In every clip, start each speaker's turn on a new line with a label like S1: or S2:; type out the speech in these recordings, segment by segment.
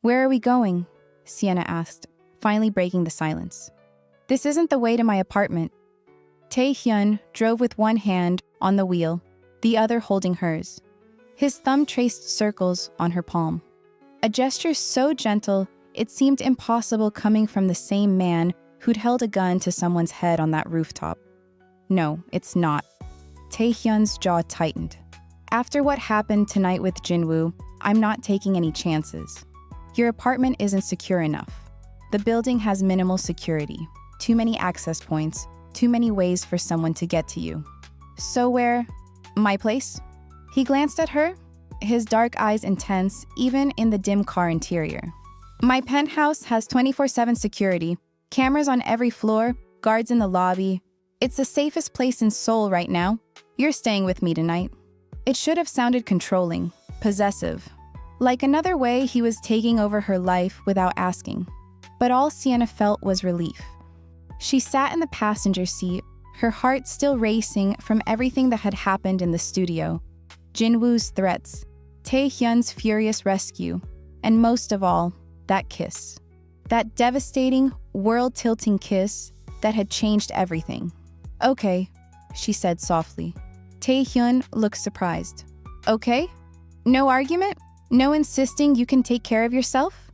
S1: Where are we going? Sienna asked, finally breaking the silence. This isn't the way to my apartment. Tay Hyun drove with one hand on the wheel, the other holding hers. His thumb traced circles on her palm. A gesture so gentle, it seemed impossible coming from the same man who'd held a gun to someone's head on that rooftop. No, it's not. Tay Hyun's jaw tightened. After what happened tonight with Jinwoo, I'm not taking any chances. Your apartment isn't secure enough. The building has minimal security, too many access points, too many ways for someone to get to you. So where? My place? He glanced at her, his dark eyes intense even in the dim car interior. My penthouse has 24/7 security, cameras on every floor, guards in the lobby. It's the safest place in Seoul right now. You're staying with me tonight. It should have sounded controlling, possessive. Like another way he was taking over her life without asking. But all Sienna felt was relief. She sat in the passenger seat, her heart still racing from everything that had happened in the studio. Jinwoo's threats, Tay Hyun's furious rescue, and most of all, that kiss. That devastating, world-tilting kiss that had changed everything. Okay, she said softly. Tay Hyun looked surprised. Okay? No argument? No insisting you can take care of yourself?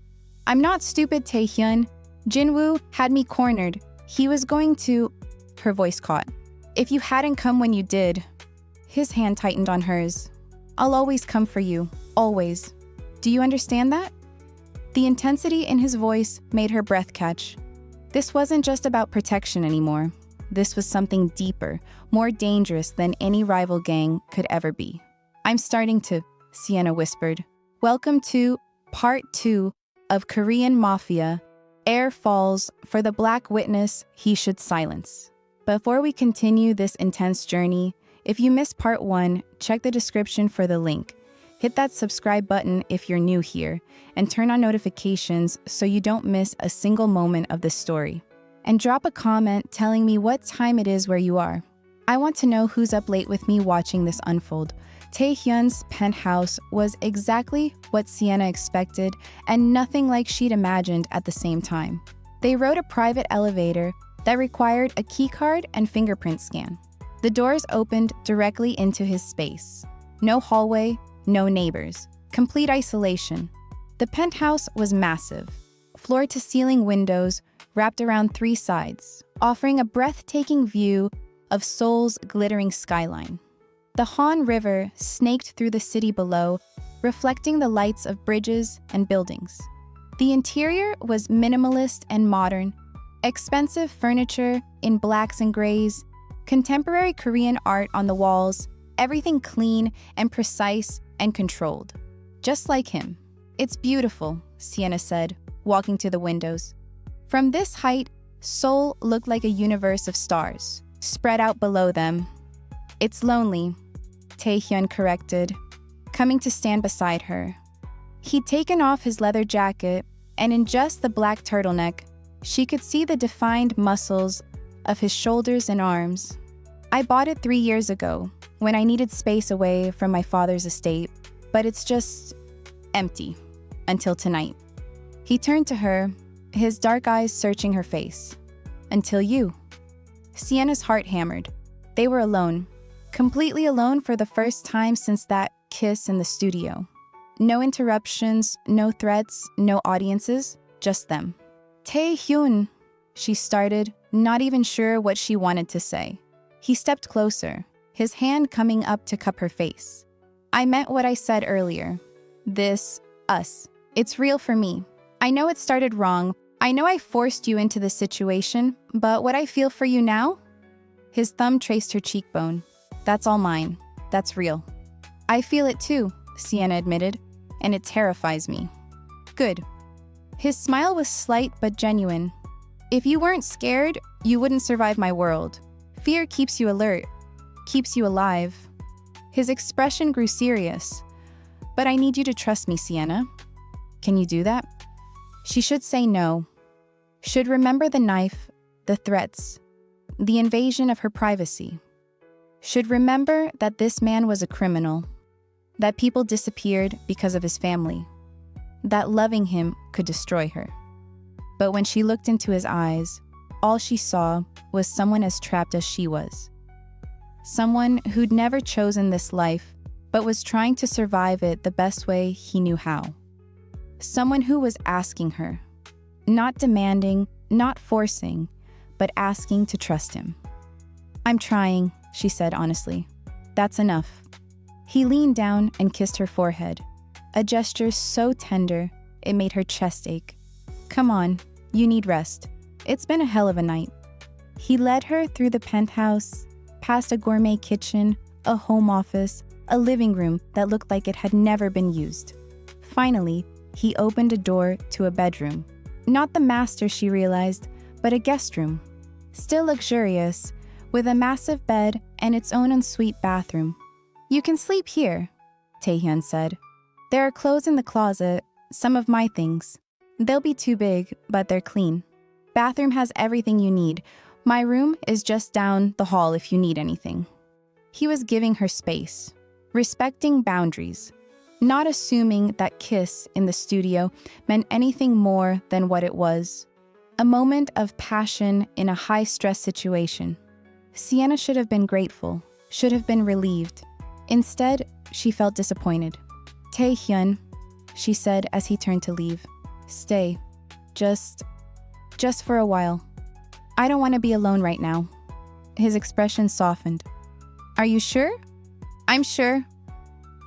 S1: I'm not stupid, Tay Hyun. Jinwoo had me cornered. He was going to... Her voice caught. If you hadn't come when you did... His hand tightened on hers. I'll always come for you. Always. Do you understand that? The intensity in his voice made her breath catch. This wasn't just about protection anymore. This was something deeper, more dangerous than any rival gang could ever be. I'm starting to... Sienna whispered. Welcome to Part 2 of Korean Mafia Heir falls for the black witness he should silence. Before we continue this intense journey, if you missed Part 1, check the description for the link. Hit that subscribe button if you're new here, and turn on notifications so you don't miss a single moment of this story. And drop a comment telling me what time it is where you are. I want to know who's up late with me watching this unfold. Tay Hyun's penthouse was exactly what Sienna expected and nothing like she'd imagined at the same time. They rode a private elevator that required a keycard and fingerprint scan. The doors opened directly into his space. No hallway, no neighbors, complete isolation. The penthouse was massive, floor-to-ceiling windows wrapped around 3 sides, offering a breathtaking view of Seoul's glittering skyline. The Han River snaked through the city below, reflecting the lights of bridges and buildings. The interior was minimalist and modern, expensive furniture in blacks and grays, contemporary Korean art on the walls, everything clean and precise and controlled. Just like him. It's beautiful, Sienna said, walking to the windows. From this height, Seoul looked like a universe of stars, spread out below them. It's lonely, Tay Hyun corrected, coming to stand beside her. He'd taken off his leather jacket, and in just the black turtleneck, she could see the defined muscles of his shoulders and arms. I bought it 3 years ago, when I needed space away from my father's estate, but it's just empty until tonight. He turned to her, his dark eyes searching her face. Until you. Sienna's heart hammered. They were alone. Completely alone for the first time since that kiss in the studio. No interruptions, no threats, no audiences, just them. Tay Hyun, she started, not even sure what she wanted to say. He stepped closer, his hand coming up to cup her face. I meant what I said earlier. This, us. It's real for me. I know it started wrong. I know I forced you into this situation, but what I feel for you now? His thumb traced her cheekbone. That's all mine. That's real. I feel it too, Sienna admitted, and it terrifies me. Good. His smile was slight but genuine. If you weren't scared, you wouldn't survive my world. Fear keeps you alert, keeps you alive. His expression grew serious. But I need you to trust me, Sienna. Can you do that? She should say no. Should remember the knife, the threats, the invasion of her privacy. Should remember that this man was a criminal, that people disappeared because of his family. that loving him could destroy her. But when she looked into his eyes, all she saw was someone as trapped as she was. Someone who'd never chosen this life, but was trying to survive it the best way he knew how. Someone who was asking her, not demanding, not forcing, but asking to trust him. "I'm trying," she said honestly. "That's enough." He leaned down and kissed her forehead, a gesture so tender it made her chest ache. "Come on, you need rest. It's been a hell of a night." He led her through the penthouse, past a gourmet kitchen, a home office, a living room that looked like it had never been used. Finally, he opened a door to a bedroom. Not the master, she realized, but a guest room. Still luxurious, with a massive bed and its own ensuite bathroom. "You can sleep here," Tay Hyun said. "There are clothes in the closet, some of my things. They'll be too big, but they're clean. Bathroom has everything you need. My room is just down the hall if you need anything." He was giving her space, respecting boundaries, not assuming that kiss in the studio meant anything more than what it was. A moment of passion in a high-stress situation. Sienna should have been grateful, should have been relieved. Instead, she felt disappointed. "Tay Hyun," she said as he turned to leave. "Stay. Just for a while. I don't want to be alone right now." His expression softened. "Are you sure?" "I'm sure."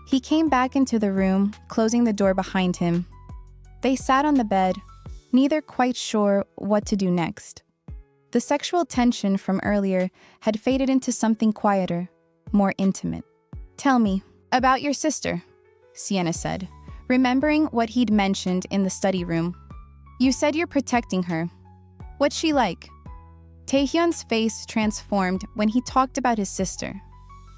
S1: He came back into the room, closing the door behind him. They sat on the bed, neither quite sure what to do next. The sexual tension from earlier had faded into something quieter, more intimate. "Tell me about your sister," Sienna said, remembering what he'd mentioned in the study room. "You said you're protecting her. What's she like?" Tay Hyun's face transformed when he talked about his sister.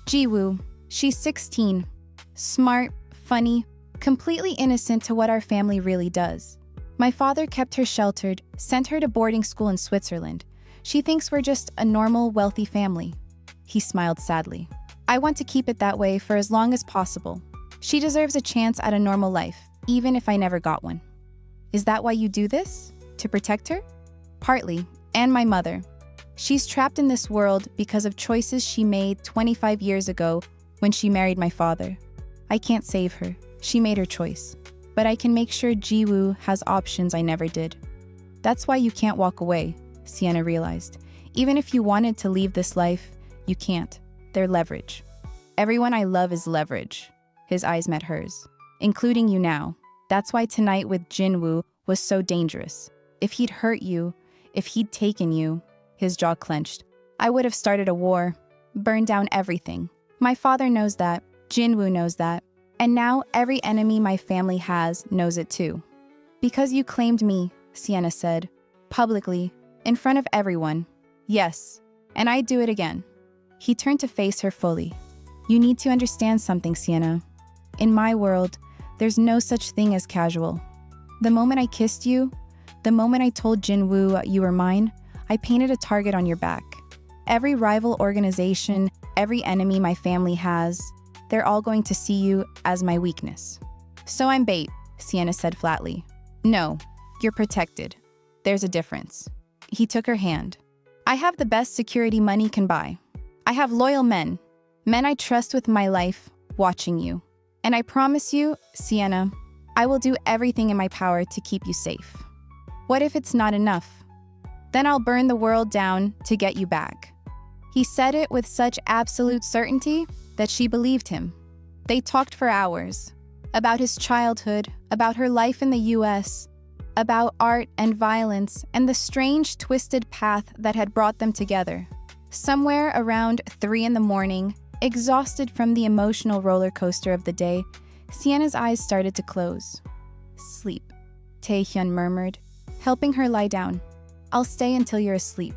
S1: "Ji-woo, she's 16. Smart, funny, completely innocent to what our family really does. My father kept her sheltered, sent her to boarding school in Switzerland. She thinks we're just a normal, wealthy family." He smiled sadly. "I want to keep it that way for as long as possible. She deserves a chance at a normal life, even if I never got one." "Is that why you do this? To protect her?" "Partly, and my mother. She's trapped in this world because of choices she made 25 years ago when she married my father. I can't save her. She made her choice. But I can make sure Ji-woo has options I never did." "That's why you can't walk away," Sienna realized. "Even if you wanted to leave this life, you can't. They're leverage." "Everyone I love is leverage." His eyes met hers. "Including you now. That's why tonight with Jin-woo was so dangerous. If he'd hurt you, if he'd taken you," his jaw clenched, "I would have started a war, burned down everything. My father knows that. Jin-woo knows that. And now every enemy my family has knows it too." "Because you claimed me," Sienna said, publicly, in front of everyone. "Yes, and I'd do it again." He turned to face her fully. "You need to understand something, Sienna. In my world, there's no such thing as casual. The moment I kissed you, the moment I told Jin-woo you were mine, I painted a target on your back. Every rival organization, every enemy my family has, they're all going to see you as my weakness." "So I'm bait," Sienna said flatly. "No, you're protected. There's a difference." He took her hand. "I have the best security money can buy. I have loyal men I trust with my life, watching you. And I promise you, Sienna, I will do everything in my power to keep you safe. What if it's not enough? Then I'll burn the world down to get you back." He said it with such absolute certainty that she believed him. They talked for hours, about his childhood, about her life in the US, about art and violence and the strange, twisted path that had brought them together. Somewhere around 3 a.m, exhausted from the emotional roller coaster of the day, Sienna's eyes started to close. "Sleep," Tay Hyun murmured, helping her lie down. "I'll stay until you're asleep."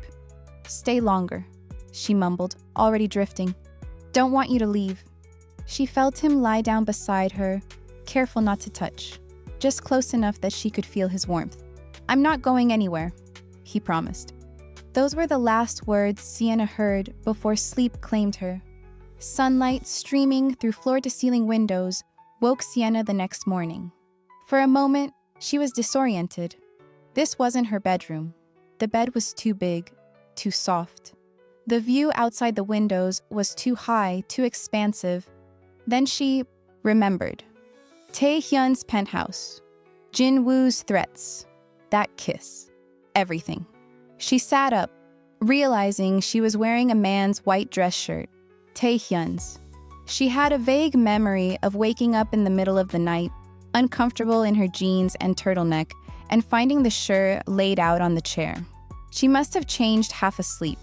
S1: "Stay longer," she mumbled, already drifting. "Don't want you to leave." She felt him lie down beside her, careful not to touch, just close enough that she could feel his warmth. "I'm not going anywhere," he promised. Those were the last words Sienna heard before sleep claimed her. Sunlight streaming through floor-to-ceiling windows woke Sienna the next morning. For a moment, she was disoriented. This wasn't her bedroom. The bed was too big, too soft. The view outside the windows was too high, too expansive. Then she remembered. Tay Hyun's penthouse. Jin Woo's threats. That kiss. Everything. She sat up, realizing she was wearing a man's white dress shirt, Tay Hyun's. She had a vague memory of waking up in the middle of the night, uncomfortable in her jeans and turtleneck, and finding the shirt laid out on the chair. She must have changed half asleep.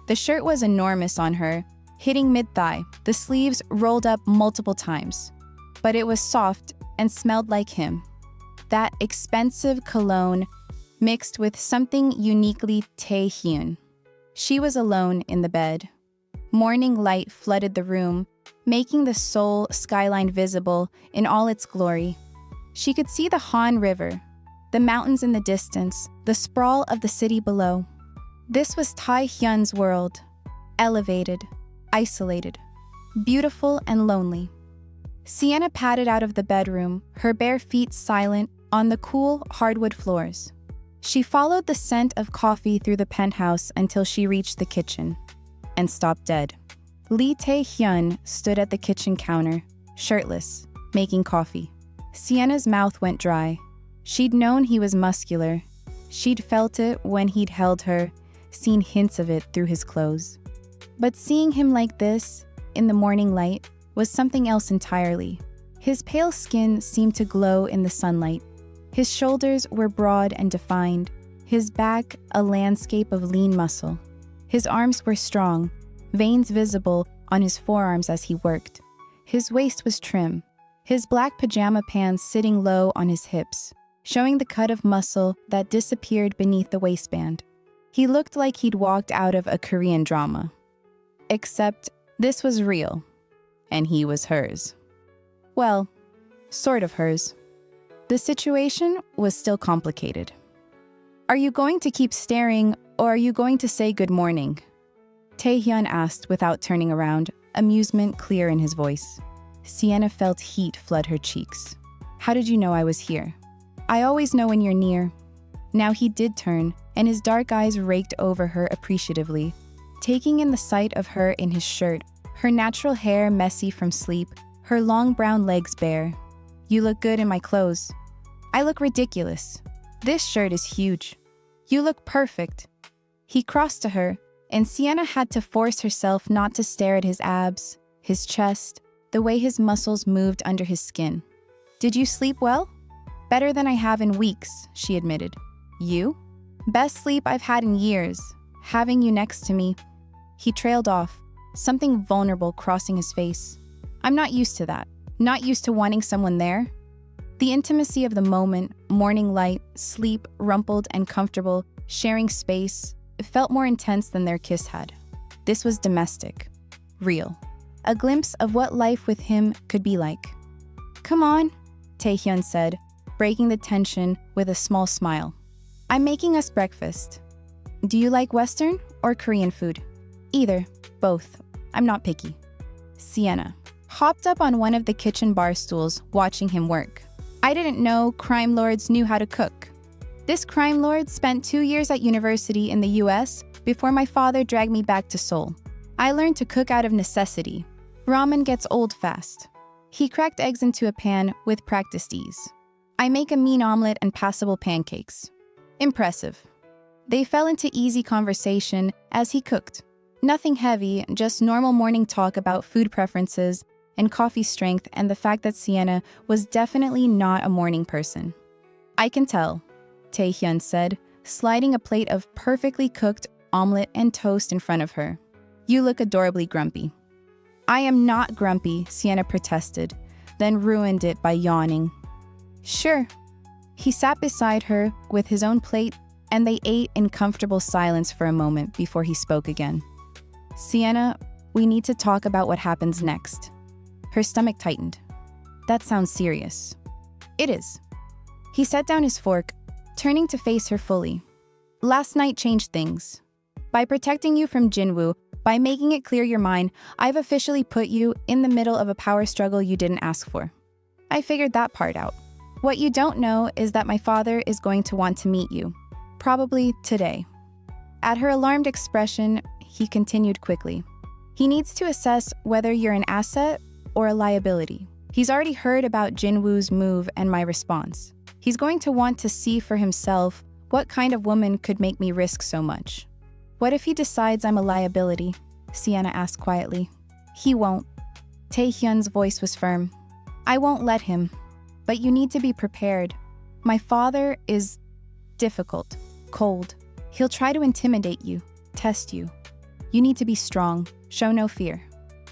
S1: The shirt was enormous on her, hitting mid-thigh, the sleeves rolled up multiple times. But it was soft and smelled like him. That expensive cologne mixed with something uniquely Tay Hyun. She was alone in the bed. Morning light flooded the room, making the Seoul skyline visible in all its glory. She could see the Han River, the mountains in the distance, the sprawl of the city below. This was Tay Hyun's world, elevated, isolated, beautiful and lonely. Sienna padded out of the bedroom, her bare feet silent on the cool hardwood floors. She followed the scent of coffee through the penthouse until she reached the kitchen and stopped dead. Lee Tae-Hyun stood at the kitchen counter, shirtless, making coffee. Sienna's mouth went dry. She'd known he was muscular. She'd felt it when he'd held her, seen hints of it through his clothes. But seeing him like this, in the morning light, was something else entirely. His pale skin seemed to glow in the sunlight. His shoulders were broad and defined, his back a landscape of lean muscle. His arms were strong, veins visible on his forearms as he worked. His waist was trim, his black pajama pants sitting low on his hips, showing the cut of muscle that disappeared beneath the waistband. He looked like he'd walked out of a Korean drama. Except this was real, and he was hers. Well, sort of hers. The situation was still complicated. "Are you going to keep staring, or are you going to say good morning?" Tay Hyun asked without turning around, amusement clear in his voice. Sienna felt heat flood her cheeks. "How did you know I was here?" "I always know when you're near." Now he did turn, and his dark eyes raked over her appreciatively, taking in the sight of her in his shirt, her natural hair messy from sleep, her long brown legs bare. "You look good in my clothes." "I look ridiculous. This shirt is huge." "You look perfect." He crossed to her, and Sienna had to force herself not to stare at his abs, his chest, the way his muscles moved under his skin. "Did you sleep well?" "Better than I have in weeks," she admitted. "You?" "Best sleep I've had in years. Having you next to me." He trailed off, something vulnerable crossing his face. "I'm not used to that. Not used to wanting someone there." The intimacy of the moment, morning light, sleep, rumpled and comfortable, sharing space, it felt more intense than their kiss had. This was domestic, real, a glimpse of what life with him could be like. "Come on," Tay Hyun said, breaking the tension with a small smile. "I'm making us breakfast. Do you like Western or Korean food?" "Either. Both. I'm not picky." Sienna hopped up on one of the kitchen bar stools, watching him work. "I didn't know crime lords knew how to cook. This crime lord spent 2 years at university in the US before my father dragged me back to Seoul. I learned to cook out of necessity. Ramen gets old fast." He cracked eggs into a pan with practiced ease. "I make a mean omelet and passable pancakes." Impressive. They fell into easy conversation as he cooked. Nothing heavy, just normal morning talk about food preferences and coffee strength and the fact that Sienna was definitely not a morning person. "I can tell," Tay Hyun said, sliding a plate of perfectly cooked omelet and toast in front of her. "You look adorably grumpy." "I am not grumpy," Sienna protested, then ruined it by yawning. "Sure." He sat beside her with his own plate, and they ate in comfortable silence for a moment before he spoke again. "Sienna, we need to talk about what happens next." Her stomach tightened. "That sounds serious." "It is." He set down his fork, turning to face her fully. "Last night changed things. By protecting you from Jinwoo, by making it clear you're mine, I've officially put you in the middle of a power struggle you didn't ask for. I figured that part out. What you don't know is that my father is going to want to meet you, probably today. At her alarmed expression, he continued quickly. He needs to assess whether you're an asset or a liability. He's already heard about Jinwoo's move and my response. He's going to want to see for himself what kind of woman could make me risk so much. What if he decides I'm a liability? Sienna asked quietly. He won't. Tay Hyun's voice was firm. I won't let him. But you need to be prepared. My father is difficult, cold. He'll try to intimidate you, test you. You need to be strong, show no fear.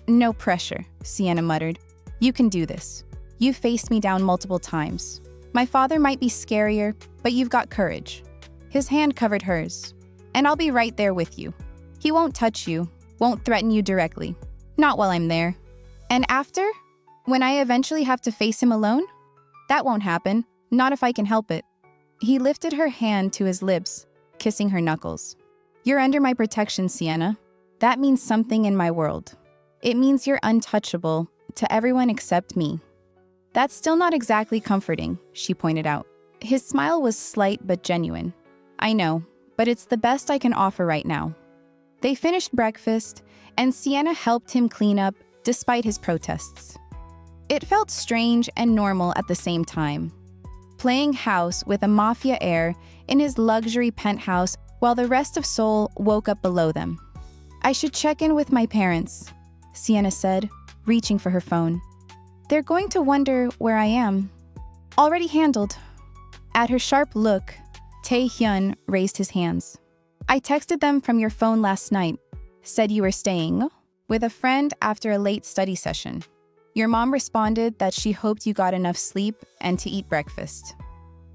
S1: No pressure, Sienna muttered. You can do this. You've faced me down multiple times. My father might be scarier, but you've got courage. His hand covered hers. And I'll be right there with you. He won't touch you, won't threaten you directly. Not while I'm there. And after? When I eventually have to face him alone? That won't happen, not if I can help it. He lifted her hand to his lips, kissing her knuckles. You're under my protection, Sienna. That means something in my world. It means you're untouchable to everyone except me. That's still not exactly comforting, she pointed out. His smile was slight but genuine. I know, but it's the best I can offer right now. They finished breakfast, and Sienna helped him clean up despite his protests. It felt strange and normal at the same time. Playing house with a Mafia Heir in his luxury penthouse while the rest of Seoul woke up below them. I should check in with my parents, Sienna said, reaching for her phone. They're going to wonder where I am. Already handled. At her sharp look, Tay Hyun raised his hands. I texted them from your phone last night, said you were staying with a friend after a late study session. Your mom responded that she hoped you got enough sleep and to eat breakfast.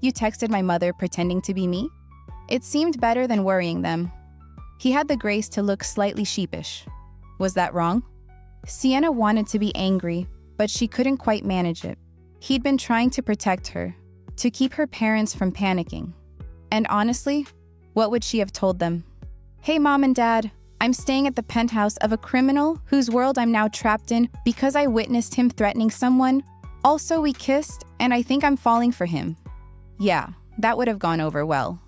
S1: You texted my mother pretending to be me? It seemed better than worrying them. He had the grace to look slightly sheepish. Was that wrong? Sienna wanted to be angry, but she couldn't quite manage it. He'd been trying to protect her, to keep her parents from panicking. And honestly, what would she have told them? Hey, Mom and Dad, I'm staying at the penthouse of a criminal whose world I'm now trapped in because I witnessed him threatening someone. Also, we kissed, and I think I'm falling for him. Yeah, that would have gone over well.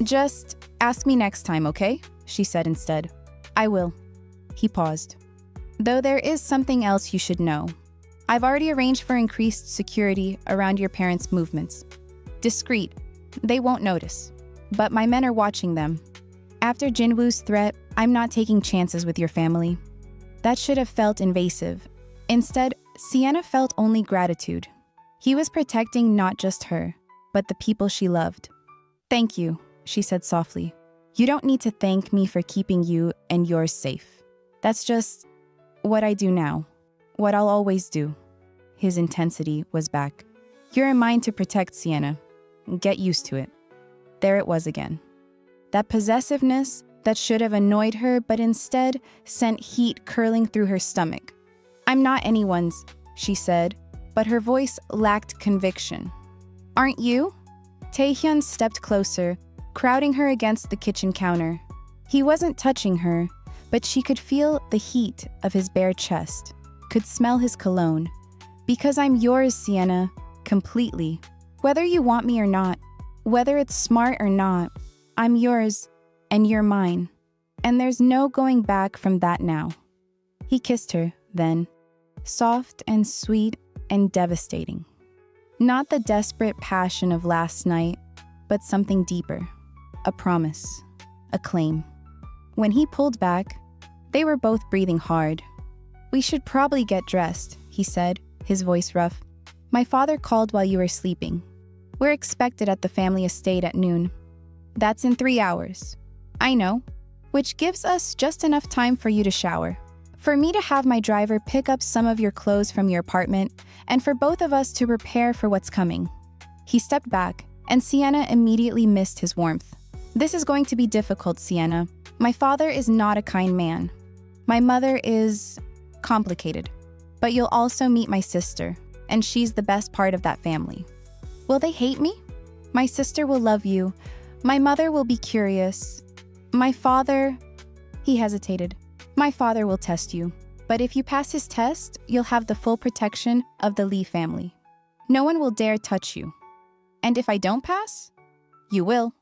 S1: Just ask me next time, okay? She said instead. I will. He paused. Though there is something else you should know. I've already arranged for increased security around your parents' movements. Discreet. They won't notice. But my men are watching them. After Jinwoo's threat, I'm not taking chances with your family. That should have felt invasive. Instead, Sienna felt only gratitude. He was protecting not just her, but the people she loved. Thank you, she said softly. You don't need to thank me for keeping you and yours safe. That's just what I do now, what I'll always do. His intensity was back. You're mine to protect, Sienna. Get used to it. There it was again. That possessiveness that should have annoyed her but instead sent heat curling through her stomach. I'm not anyone's, she said, but her voice lacked conviction. Aren't you? Tay Hyun stepped closer, crowding her against the kitchen counter. He wasn't touching her, but she could feel the heat of his bare chest, could smell his cologne. Because I'm yours, Sienna, completely. Whether you want me or not, whether it's smart or not, I'm yours, and you're mine. And there's no going back from that now. He kissed her, then, soft and sweet and devastating. Not the desperate passion of last night, but something deeper. A promise, a claim. When he pulled back, they were both breathing hard. We should probably get dressed, he said, his voice rough. My father called while you were sleeping. We're expected at the family estate at noon. That's in 3 hours. I know, which gives us just enough time for you to shower. For me to have my driver pick up some of your clothes from your apartment, and for both of us to prepare for what's coming. He stepped back, and Sienna immediately missed his warmth. This is going to be difficult, Sienna. My father is not a kind man. My mother is complicated. But you'll also meet my sister, and she's the best part of that family. Will they hate me? My sister will love you. My mother will be curious. My father... He hesitated. My father will test you. But if you pass his test, you'll have the full protection of the Lee family. No one will dare touch you. And if I don't pass? You will.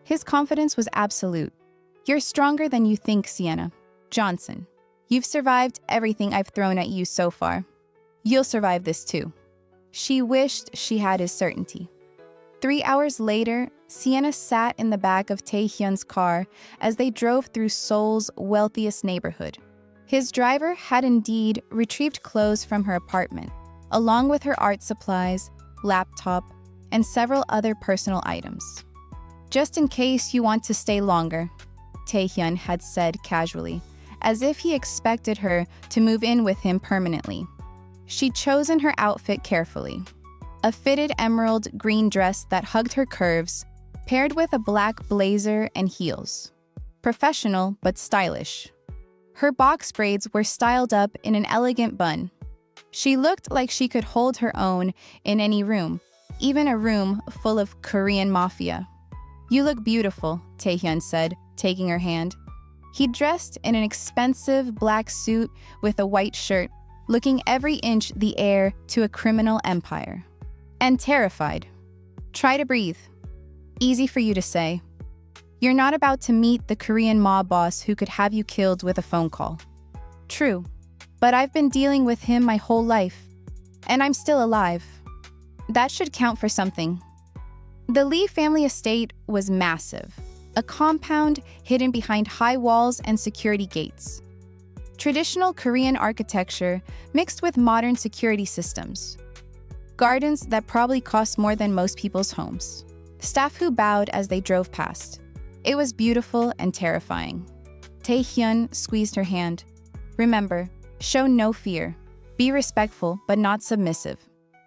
S1: His confidence was absolute. You're stronger than you think, Sienna Johnson. You've survived everything I've thrown at you so far. You'll survive this too. She wished she had his certainty. 3 hours later, Sienna sat in the back of Tay Hyun's car as they drove through Seoul's wealthiest neighborhood. His driver had indeed retrieved clothes from her apartment, along with her art supplies, laptop, and several other personal items. Just in case you want to stay longer, Tay Hyun had said casually, as if he expected her to move in with him permanently. She'd chosen her outfit carefully. A fitted emerald green dress that hugged her curves, paired with a black blazer and heels. Professional but stylish. Her box braids were styled up in an elegant bun. She looked like she could hold her own in any room, even a room full of Korean mafia. You look beautiful, Tay Hyun said, taking her hand. He dressed in an expensive black suit with a white shirt, looking every inch the heir to a criminal empire. And terrified. Try to breathe. Easy for you to say. You're not about to meet the Korean mob boss who could have you killed with a phone call. True, but I've been dealing with him my whole life, and I'm still alive. That should count for something. The Lee family estate was massive, a compound hidden behind high walls and security gates. Traditional Korean architecture mixed with modern security systems. Gardens that probably cost more than most people's homes. Staff who bowed as they drove past. It was beautiful and terrifying. Tay Hyun squeezed her hand. Remember, show no fear. Be respectful but not submissive.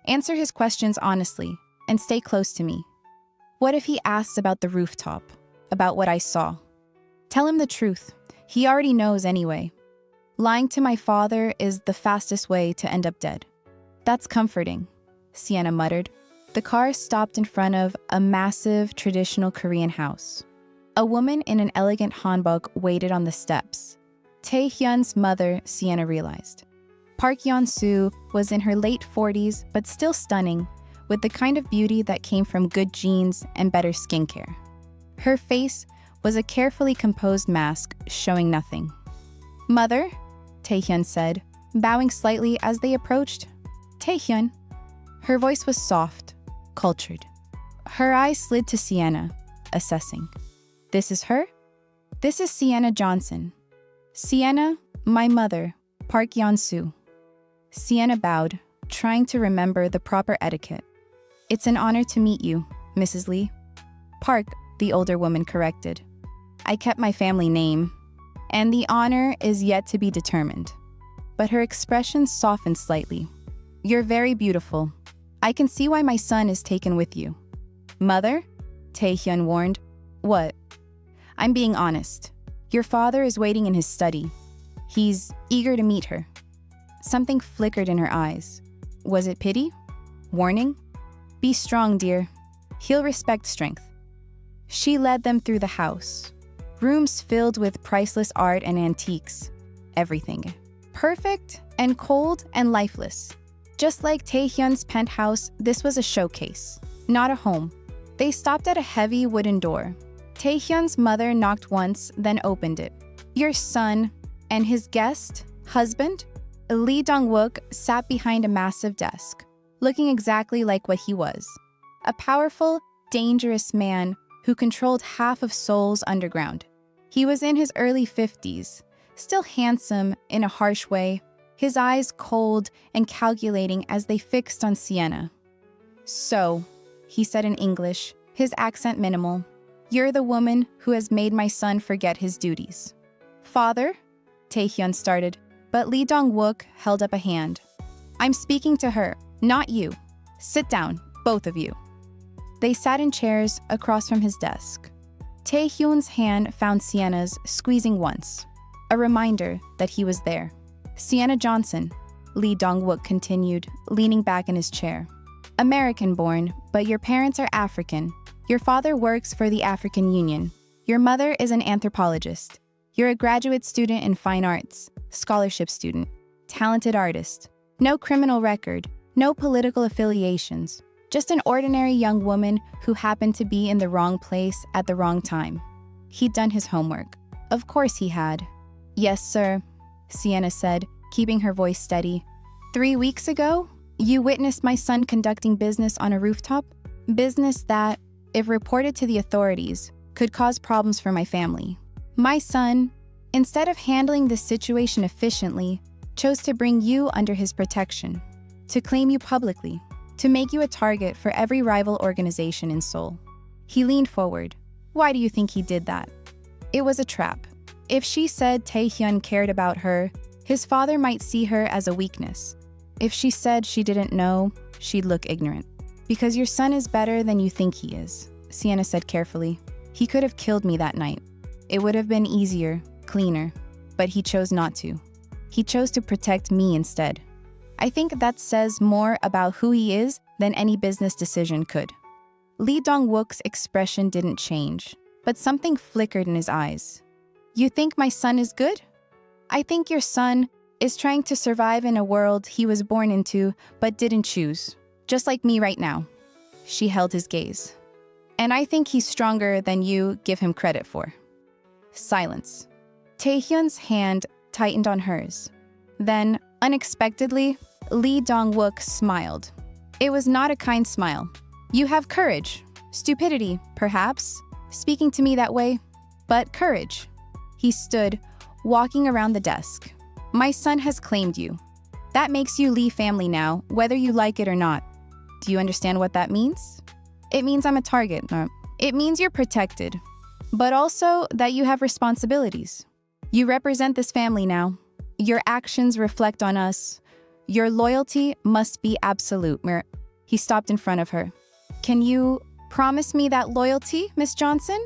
S1: Answer his questions honestly and stay close to me. What if he asks about the rooftop? About what I saw? Tell him the truth. He already knows anyway. Lying to my father is the fastest way to end up dead. That's comforting, Sienna muttered. The car stopped in front of a massive traditional Korean house. A woman in an elegant hanbok waited on the steps. Tay Hyun's mother, Sienna realized. Park Yeon-soo was in her late 40s but still stunning, with the kind of beauty that came from good genes and better skincare. Her face was a carefully composed mask showing nothing. Mother, Tay Hyun said, bowing slightly as they approached. Tay Hyun. Her voice was soft, cultured. Her eyes slid to Sienna, assessing. This is her? This is Sienna Johnson. Sienna, my mother, Park Yeon-soo. Sienna bowed, trying to remember the proper etiquette. It's an honor to meet you, Mrs. Lee. Park, the older woman corrected. I kept my family name, and the honor is yet to be determined. But her expression softened slightly. You're very beautiful. I can see why my son is taken with you. Mother? Tay Hyun warned. What? I'm being honest. Your father is waiting in his study. He's eager to meet her. Something flickered in her eyes. Was it pity? Warning? Be strong, dear. He'll respect strength. She led them through the house. Rooms filled with priceless art and antiques. Everything. Perfect and cold and lifeless. Just like Tay Hyun's penthouse, this was a showcase, not a home. They stopped at a heavy wooden door. Tay Hyun's mother knocked once, then opened it. Your son and his guest, husband, Lee Dong-wook, sat behind a massive desk, looking exactly like what he was. A powerful, dangerous man who controlled half of Seoul's underground. He was in his early 50s, still handsome in a harsh way, his eyes cold and calculating as they fixed on Sienna. So, he said in English, his accent minimal, you're the woman who has made my son forget his duties. Father? Tay Hyun started, but Lee Dong-wook held up a hand. I'm speaking to her, not you. Sit down, both of you. They sat in chairs across from his desk. Tay Hyun's hand found Sienna's, squeezing once, a reminder that he was there. Sienna Johnson, Lee Dong-wook continued, leaning back in his chair. American-born, but your parents are African. Your father works for the African Union. Your mother is an anthropologist. You're a graduate student in fine arts, scholarship student, talented artist. No criminal record, no political affiliations. Just an ordinary young woman who happened to be in the wrong place at the wrong time. He'd done his homework. Of course he had. "Yes, sir," Sienna said, keeping her voice steady. "3 weeks ago, you witnessed my son conducting business on a rooftop? Business that, if reported to the authorities, could cause problems for my family. My son, instead of handling this situation efficiently, chose to bring you under his protection, to claim you publicly, to make you a target for every rival organization in Seoul." He leaned forward. "Why do you think he did that?" "It was a trap. If she said Tay Hyun cared about her, his father might see her as a weakness. If she said she didn't know, she'd look ignorant. Because your son is better than you think he is," Sienna said carefully. "He could have killed me that night. It would have been easier, cleaner, but he chose not to. He chose to protect me instead. I think that says more about who he is than any business decision could." Lee Dong-wook's expression didn't change, but something flickered in his eyes. "You think my son is good? I think your son is trying to survive in a world he was born into but didn't choose, just like me right now." She held his gaze. "And I think he's stronger than you give him credit for." Silence. Tay Hyun's hand tightened on hers. Then, unexpectedly, Lee Dong-wook smiled. It was not a kind smile. "You have courage. Stupidity, perhaps, speaking to me that way, but courage." He stood, walking around the desk. "My son has claimed you. That makes you Lee family now, whether you like it or not. Do you understand what that means? It means I'm a target. It means you're protected, but also that you have responsibilities. You represent this family now. Your actions reflect on us. Your loyalty must be absolute." He stopped in front of her. "Can you promise me that loyalty, Miss Johnson?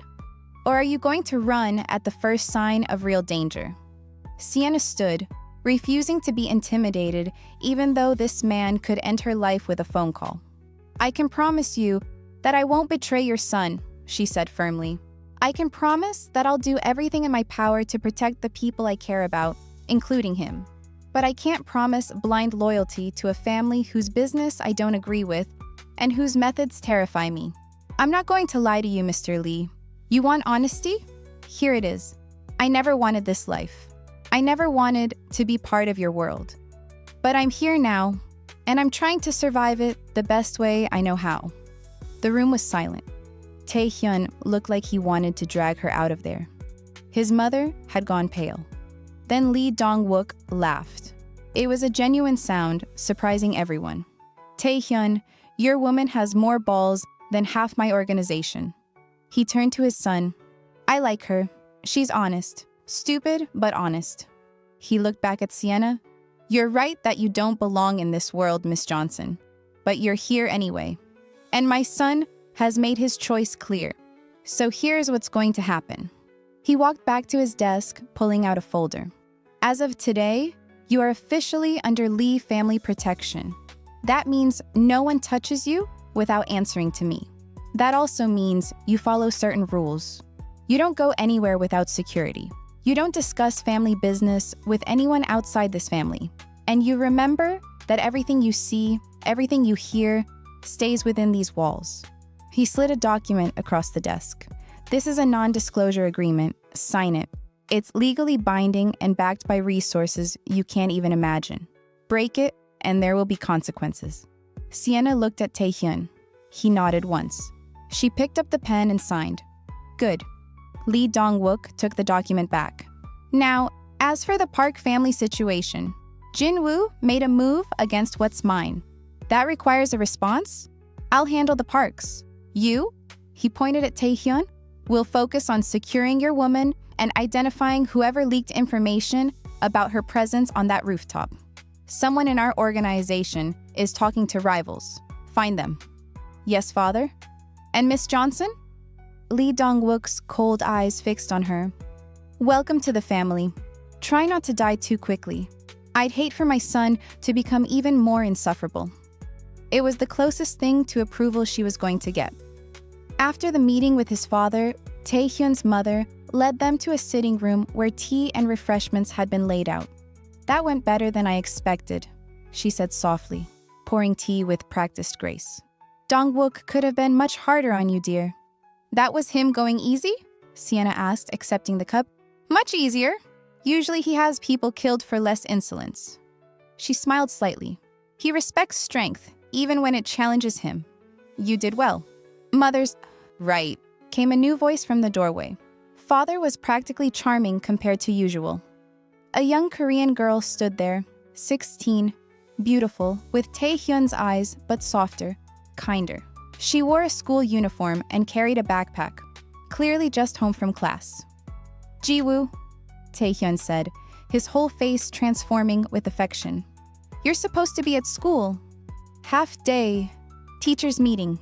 S1: Or are you going to run at the first sign of real danger?" Sienna stood, refusing to be intimidated even though this man could end her life with a phone call. "I can promise you that I won't betray your son," she said firmly. "I can promise that I'll do everything in my power to protect the people I care about, including him. But I can't promise blind loyalty to a family whose business I don't agree with and whose methods terrify me. I'm not going to lie to you, Mr. Lee. You want honesty? Here it is. I never wanted this life. I never wanted to be part of your world. But I'm here now, and I'm trying to survive it the best way I know how." The room was silent. Tay Hyun looked like he wanted to drag her out of there. His mother had gone pale. Then Lee Dong-wook laughed. It was a genuine sound, surprising everyone. "Tay Hyun, your woman has more balls than half my organization." He turned to his son. "I like her. She's honest. Stupid, but honest." He looked back at Sienna. "You're right that you don't belong in this world, Miss Johnson. But you're here anyway. And my son has made his choice clear. So here's what's going to happen." He walked back to his desk, pulling out a folder. "As of today, you are officially under Lee family protection. That means no one touches you without answering to me. That also means you follow certain rules. You don't go anywhere without security. You don't discuss family business with anyone outside this family. And you remember that everything you see, everything you hear, stays within these walls." He slid a document across the desk. "This is a non-disclosure agreement. Sign it. It's legally binding and backed by resources you can't even imagine. Break it, and there will be consequences." Sienna looked at Tay Hyun. He nodded once. She picked up the pen and signed. "Good." Lee Dong-wook took the document back. "Now, as for the Park family situation, Jin-woo made a move against what's mine. That requires a response? I'll handle the Parks. You," he pointed at Tay Hyun, "will focus on securing your woman and identifying whoever leaked information about her presence on that rooftop. Someone in our organization is talking to rivals. Find them." "Yes, father." "And Miss Johnson?" Lee Dong-wook's cold eyes fixed on her. "Welcome to the family. Try not to die too quickly. I'd hate for my son to become even more insufferable." It was the closest thing to approval she was going to get. After the meeting with his father, Tay Hyun's mother led them to a sitting room where tea and refreshments had been laid out. "That went better than I expected," she said softly, pouring tea with practiced grace. Dongwook could have been much harder on you, dear. That was him going easy? Sienna asked, accepting the cup. Much easier. Usually he has people killed for less insolence. She smiled slightly. He respects strength, even when it challenges him. You did well. Mother's... Right, came a new voice from the doorway. Father was practically charming compared to usual. A young Korean girl stood there, 16, beautiful, with Tay Hyun's eyes, but softer, kinder. She wore a school uniform and carried a backpack, clearly just home from class. Jiwoo, Tay Hyun said, his whole face transforming with affection. You're supposed to be at school. Half day, teacher's meeting.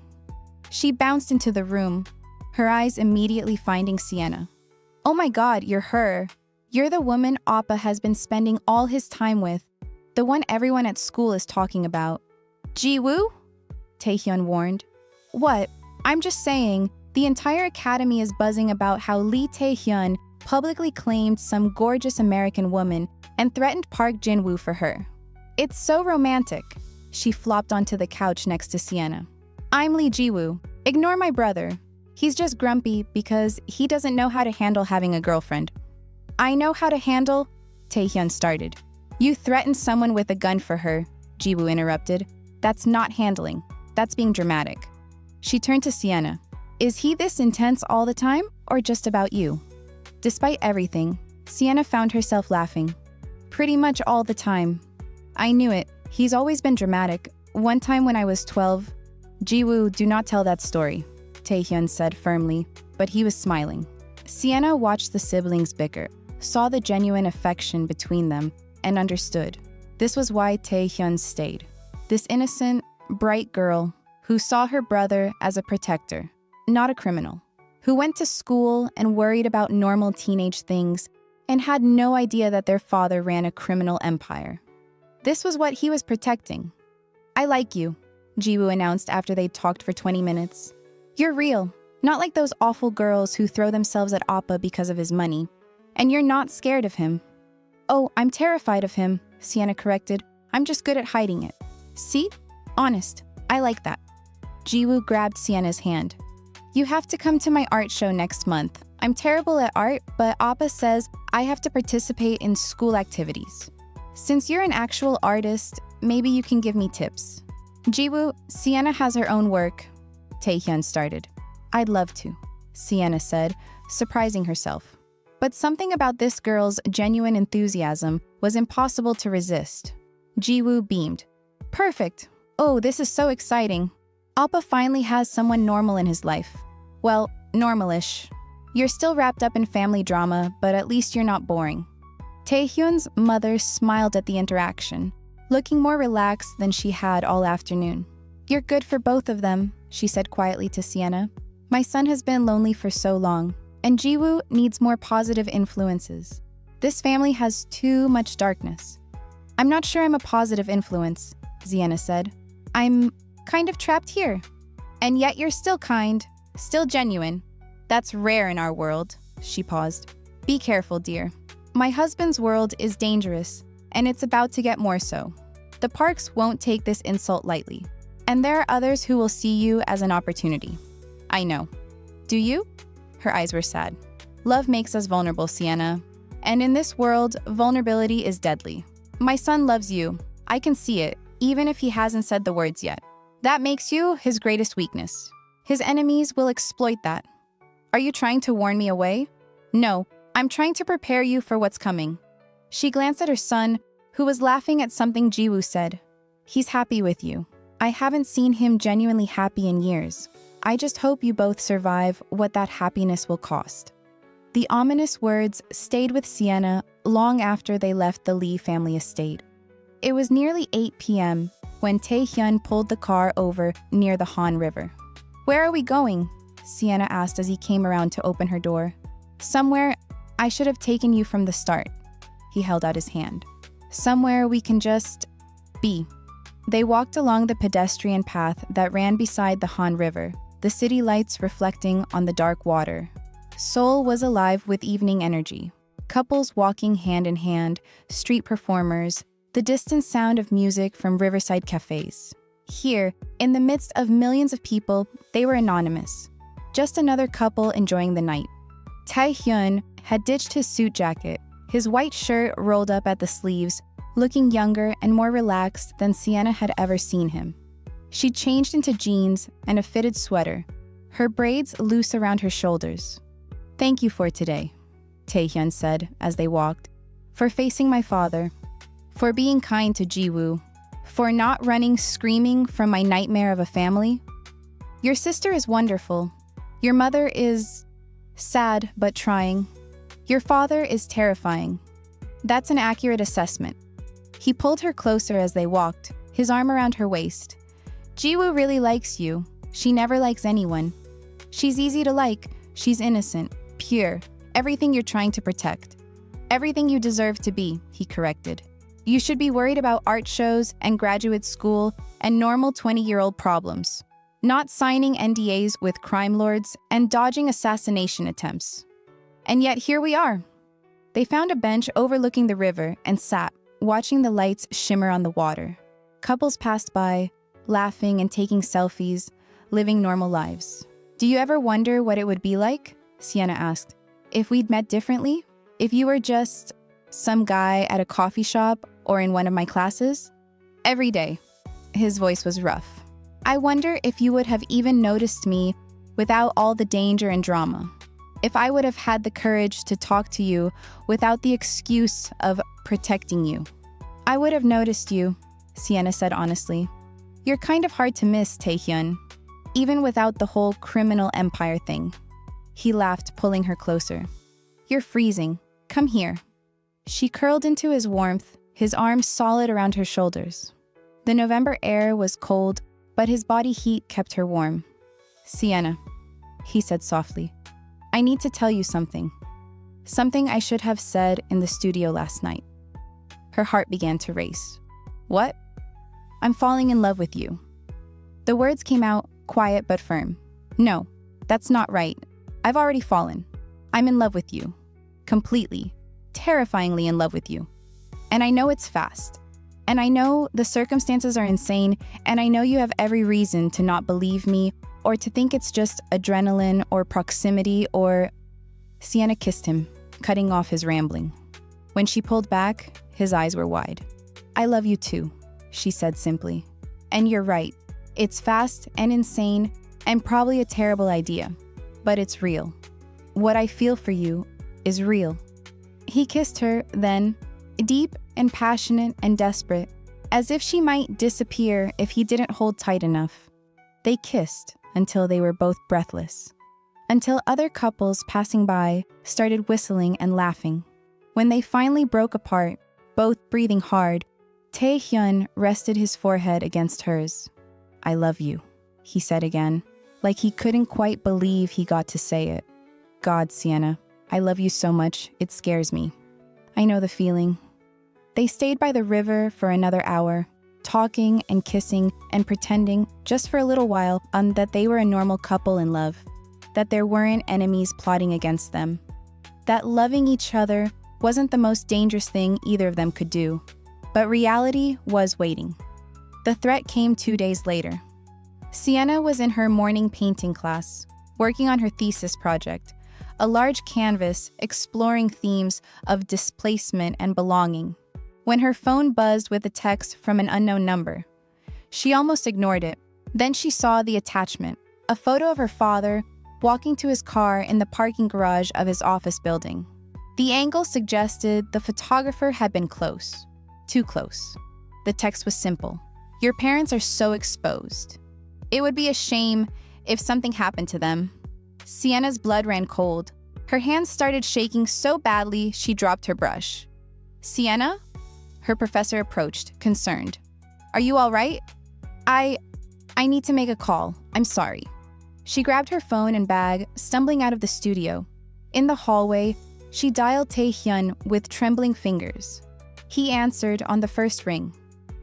S1: She bounced into the room, her eyes immediately finding Sienna. Oh my God, you're her. You're the woman Appa has been spending all his time with, the one everyone at school is talking about. Jiwoo? Tay Hyun warned. What? I'm just saying, the entire academy is buzzing about how Lee Tae-Hyun publicly claimed some gorgeous American woman and threatened Park Jin-woo for her. It's so romantic. She flopped onto the couch next to Sienna. I'm Lee Jiwoo. Ignore my brother. He's just grumpy because he doesn't know how to handle having a girlfriend. I know how to handle, Tae-Hyun started. You threatened someone with a gun for her, Jiwoo interrupted. That's not handling. That's being dramatic. She turned to Sienna. Is he this intense all the time or just about you? Despite everything, Sienna found herself laughing. Pretty much all the time. I knew it. He's always been dramatic. One time when I was 12, Jiwoo, do not tell that story, Tae-Hyun said firmly, but he was smiling. Sienna watched the siblings bicker, saw the genuine affection between them, and understood. This was why Tae-Hyun stayed. This innocent, bright girl who saw her brother as a protector, not a criminal, who went to school and worried about normal teenage things and had no idea that their father ran a criminal empire. This was what he was protecting. I like you, Jiwoo announced after they'd talked for 20 minutes. You're real, not like those awful girls who throw themselves at Appa because of his money. And you're not scared of him. Oh, I'm terrified of him, Sienna corrected. I'm just good at hiding it. See? Honest. I like that. Jiwoo grabbed Sienna's hand. You have to come to my art show next month. I'm terrible at art, but Appa says I have to participate in school activities. Since you're an actual artist, maybe you can give me tips. Jiwoo, Sienna has her own work, Tae-Hyun started. I'd love to, Sienna said, surprising herself. But something about this girl's genuine enthusiasm was impossible to resist. Jiwoo beamed. Perfect. Oh, this is so exciting. Appa finally has someone normal in his life. Well, normalish. You're still wrapped up in family drama, but at least you're not boring. Tae-Hyun's mother smiled at the interaction, looking more relaxed than she had all afternoon. You're good for both of them, she said quietly to Sienna. My son has been lonely for so long, and Jiwoo needs more positive influences. This family has too much darkness. I'm not sure I'm a positive influence, Sienna said. I'm kind of trapped here. And yet you're still kind, still genuine. That's rare in our world, she paused. Be careful, dear. My husband's world is dangerous, and it's about to get more so. The Parks won't take this insult lightly, and there are others who will see you as an opportunity. I know. Do you? Her eyes were sad. Love makes us vulnerable, Sienna. And in this world, vulnerability is deadly. My son loves you. I can see it, even if he hasn't said the words yet. That makes you his greatest weakness. His enemies will exploit that. Are you trying to warn me away? No, I'm trying to prepare you for what's coming. She glanced at her son, who was laughing at something Jiwoo said. He's happy with you. I haven't seen him genuinely happy in years. I just hope you both survive what that happiness will cost. The ominous words stayed with Sienna long after they left the Lee family estate. It was nearly 8 p.m. when Tay Hyun pulled the car over near the Han River. Where are we going? Sienna asked as he came around to open her door. Somewhere I should have taken you from the start. He held out his hand. Somewhere we can just be. They walked along the pedestrian path that ran beside the Han River, the city lights reflecting on the dark water. Seoul was alive with evening energy. Couples walking hand in hand, street performers, the distant sound of music from riverside cafes. Here, in the midst of millions of people, they were anonymous. Just another couple enjoying the night. Tay Hyun had ditched his suit jacket, his white shirt rolled up at the sleeves, looking younger and more relaxed than Sienna had ever seen him. She changed into jeans and a fitted sweater, her braids loose around her shoulders. "Thank you for today," Tay Hyun said as they walked, "for facing my father, for being kind to Jiwoo, for not running screaming from my nightmare of a family. Your sister is wonderful. Your mother is sad but trying. Your father is terrifying. That's an accurate assessment." He pulled her closer as they walked, his arm around her waist. "Jiwoo really likes you. She never likes anyone. She's easy to like. She's innocent, pure, everything you're trying to protect. Everything you deserve to be," he corrected. "You should be worried about art shows and graduate school and normal 20-year-old problems, not signing NDAs with crime lords and dodging assassination attempts. And yet here we are." They found a bench overlooking the river and sat, watching the lights shimmer on the water. Couples passed by, laughing and taking selfies, living normal lives. "Do you ever wonder what it would be like?" Sienna asked. "If we'd met differently? If you were just some guy at a coffee shop or in one of my classes?" "Every day." His voice was rough. "I wonder if you would have even noticed me without all the danger and drama. If I would have had the courage to talk to you without the excuse of protecting you." "I would have noticed you," Sienna said honestly. "You're kind of hard to miss, Tay Hyun, even without the whole criminal empire thing." He laughed, pulling her closer. "You're freezing. Come here." She curled into his warmth, his arms solid around her shoulders. The November air was cold, but his body heat kept her warm. "Sienna," he said softly, "I need to tell you something. Something I should have said in the studio last night." Her heart began to race. "What?" "I'm falling in love with you." The words came out quiet but firm. "No, that's not right. I've already fallen. I'm in love with you. Completely, terrifyingly in love with you. And I know it's fast. And I know the circumstances are insane, and I know you have every reason to not believe me or to think it's just adrenaline or proximity or..." Sienna kissed him, cutting off his rambling. When she pulled back, his eyes were wide. "I love you too," she said simply. "And you're right. It's fast and insane and probably a terrible idea, but it's real. What I feel for you is real." He kissed her then, deep and passionate and desperate, as if she might disappear if he didn't hold tight enough. They kissed until they were both breathless, until other couples passing by started whistling and laughing. When they finally broke apart, both breathing hard, Tay Hyun rested his forehead against hers. "I love you," he said again, like he couldn't quite believe he got to say it. "God, Sienna, I love you so much, it scares me. I know the feeling." They stayed by the river for another hour, talking and kissing and pretending just for a little while that they were a normal couple in love, that there weren't enemies plotting against them, that loving each other wasn't the most dangerous thing either of them could do. But reality was waiting. The threat came 2 days later. Sienna was in her morning painting class, working on her thesis project, a large canvas exploring themes of displacement and belonging, when her phone buzzed with a text from an unknown number. She almost ignored it. Then she saw the attachment, a photo of her father walking to his car in the parking garage of his office building. The angle suggested the photographer had been close, too close. The text was simple. "Your parents are so exposed. It would be a shame if something happened to them." Sienna's blood ran cold. Her hands started shaking so badly she dropped her brush. "Sienna?" Her professor approached, concerned. "Are you all right?" I need to make a call. I'm sorry." She grabbed her phone and bag, stumbling out of the studio. In the hallway, she dialed Tay Hyun with trembling fingers. He answered on the first ring.